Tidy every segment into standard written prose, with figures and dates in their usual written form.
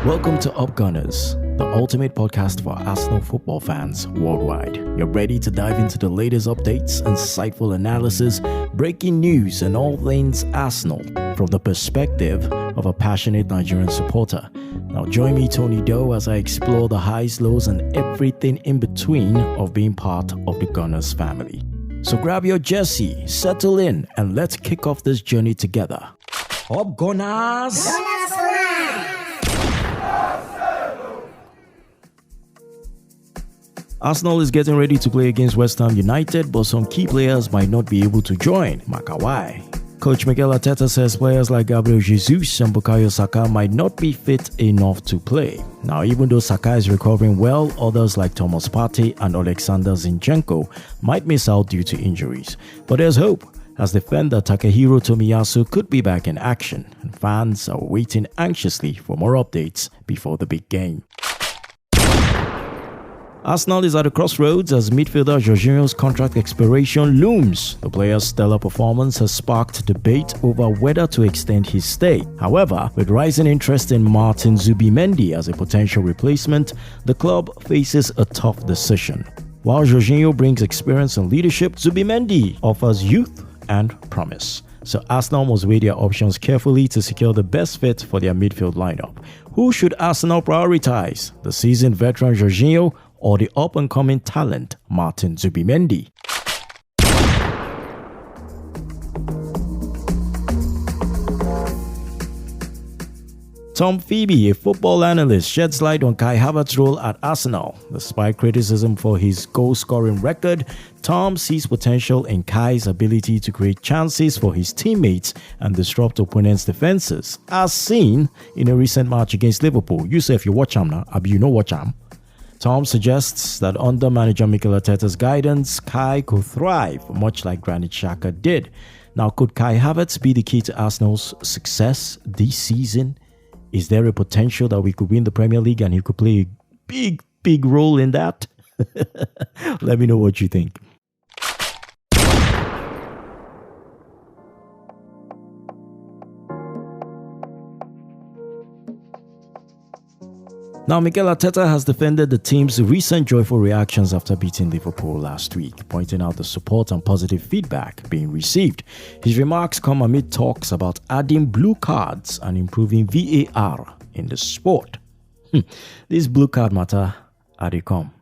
Welcome to Up Gunners, the ultimate podcast for Arsenal football fans worldwide. You're ready to dive into the latest updates, insightful analysis, breaking news, and all things Arsenal from the perspective of a passionate Nigerian supporter. Now join me, Tony Doe, as I explore the highs, lows, and everything in between of being part of the Gunners family. So grab your jersey, settle in, and let's kick off this journey together. Up Gunners! Arsenal is getting ready to play against West Ham United, but some key players might not be able to join. Makawai. Coach Mikel Arteta says players like Gabriel Jesus and Bukayo Saka might not be fit enough to play. Now, even though Saka is recovering well, others like Thomas Partey and Alexander Zinchenko might miss out due to injuries. But there's hope, as defender Takehiro Tomiyasu could be back in action, and fans are waiting anxiously for more updates before the big game. Arsenal is at a crossroads as midfielder Jorginho's contract expiration looms. The player's stellar performance has sparked debate over whether to extend his stay. However, with rising interest in Martin Zubimendi as a potential replacement, the club faces a tough decision. While Jorginho brings experience and leadership, Zubimendi offers youth and promise. So Arsenal must weigh their options carefully to secure the best fit for their midfield lineup. Who should Arsenal prioritize? The seasoned veteran Jorginho or the up-and-coming talent Martin Zubimendi? Tom Phoebe, a football analyst, sheds light on Kai Havertz's role at Arsenal. Despite criticism for his goal-scoring record, Tom sees potential in Kai's ability to create chances for his teammates and disrupt opponents' defenses, as seen in a recent match against Liverpool. You say if you watch him now, you know watch him. Tom suggests that under manager Mikel Arteta's guidance, Kai could thrive, much like Granit Xhaka did. Now, could Kai Havertz be the key to Arsenal's success this season? Is there a potential that we could win the Premier League and he could play a big role in that? Let me know what you think. Now, Mikel Arteta has defended the team's recent joyful reactions after beating Liverpool last week, pointing out the support and positive feedback being received. His remarks come amid talks about adding blue cards and improving VAR in the sport. This blue card matter, how they come.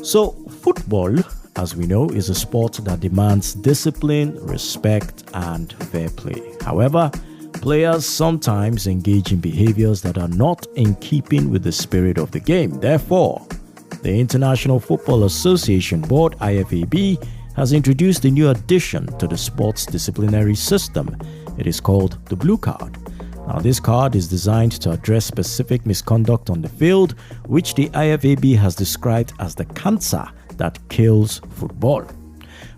So, football, as we know, is a sport that demands discipline, respect, and fair play. However, players sometimes engage in behaviors that are not in keeping with the spirit of the game. Therefore, the International Football Association Board, IFAB, has introduced a new addition to the sport's disciplinary system. It is called the Blue Card. Now, this card is designed to address specific misconduct on the field, which the IFAB has described as the cancer that kills football.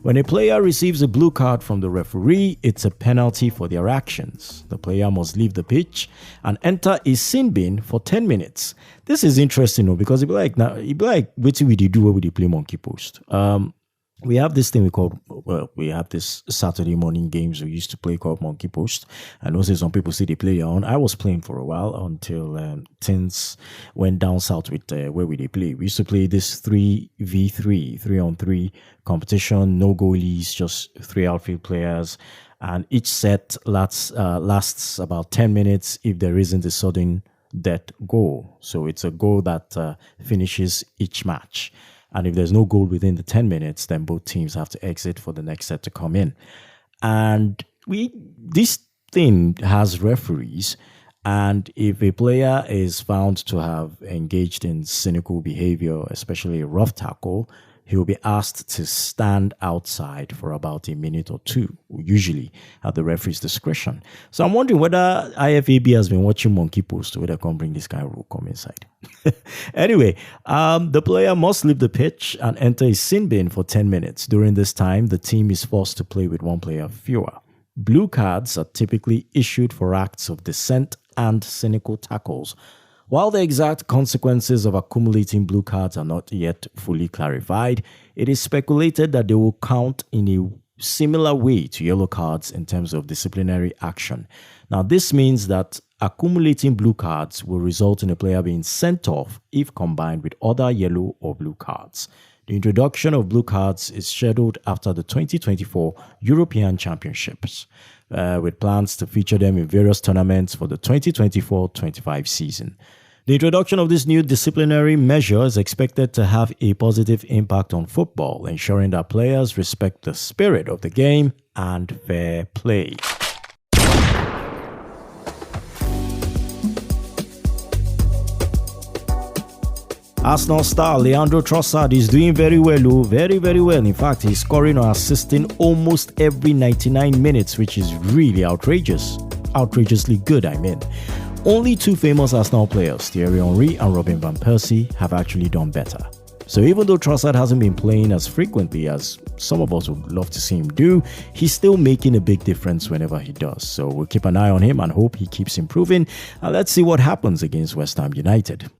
When a player receives a blue card from the referee, it's a penalty for their actions. The player must leave the pitch and enter a sin bin for 10 minutes. This is interesting, because it'd be like, what do we do when we play monkey post? We have this thing we have this Saturday morning games we used to play called Monkey Post. I know some people say they play their own. I was playing for a while until things went down south with where we play. We used to play this 3v3, 3-on-3 competition, no goalies, just 3 outfield players. And each set lasts about 10 minutes if there isn't a sudden death goal. So it's a goal that finishes each match. And if there's no goal within the 10 minutes, then both teams have to exit for the next set to come in. And this thing has referees. And if a player is found to have engaged in cynical behavior, especially a rough tackle, he'll be asked to stand outside for about a minute or two, usually at the referee's discretion. So I'm wondering whether IFAB has been watching Monkey Post, whether they can bring this guy rule come inside. Anyway, the player must leave the pitch and enter a sin bin for 10 minutes. During this time, the team is forced to play with one player fewer. Blue cards are typically issued for acts of dissent and cynical tackles. While the exact consequences of accumulating blue cards are not yet fully clarified, it is speculated that they will count in a similar way to yellow cards in terms of disciplinary action. Now, this means that accumulating blue cards will result in a player being sent off if combined with other yellow or blue cards. The introduction of blue cards is scheduled after the 2024 European Championships, with plans to feature them in various tournaments for the 2024-25 season. The introduction of this new disciplinary measure is expected to have a positive impact on football, ensuring that players respect the spirit of the game and fair play. Arsenal star Leandro Trossard is doing very well, very well. In fact, he's scoring or assisting almost every 99 minutes, which is really outrageous. Outrageously good, I mean. Only two famous Arsenal players, Thierry Henry and Robin van Persie, have actually done better. So even though Trossard hasn't been playing as frequently as some of us would love to see him do, he's still making a big difference whenever he does. So we'll keep an eye on him and hope he keeps improving. And let's see what happens against West Ham United.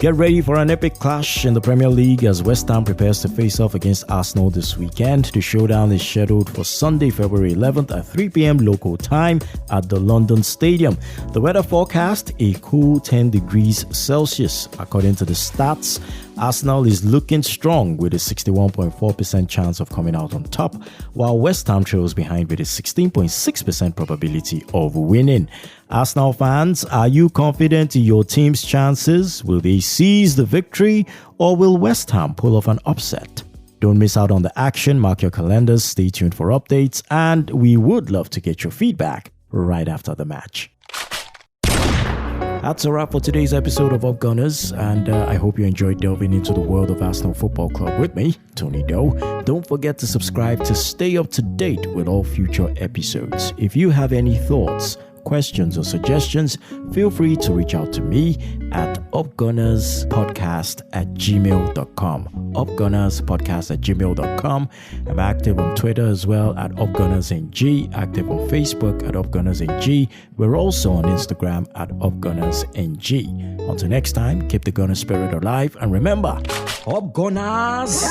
Get ready for an epic clash in the Premier League as West Ham prepares to face off against Arsenal this weekend. The showdown is scheduled for Sunday, February 11th at 3 p.m. local time at the London Stadium. The weather forecast, a cool 10 degrees Celsius. According to the stats, Arsenal is looking strong with a 61.4% chance of coming out on top, while West Ham trails behind with a 16.6% probability of winning. Arsenal fans, are you confident in your team's chances? Will they seize the victory, or will West Ham pull off an upset? Don't miss out on the action, mark your calendars, stay tuned for updates, and we would love to get your feedback right after the match. That's a wrap for today's episode of Gooners, and I hope you enjoyed delving into the world of Arsenal Football Club with me, Tony Doe. Don't forget to subscribe to stay up to date with all future episodes. If you have any thoughts, questions or suggestions, feel free to reach out to me at upgunnerspodcast@gmail.com. upgunnerspodcast@gmail.com. I'm active on Twitter as well at upgunnersng, active on Facebook at upgunnersng. We're also on Instagram at upgunnersng. Until next time, keep the Gunner spirit alive, and remember, Up Gunners!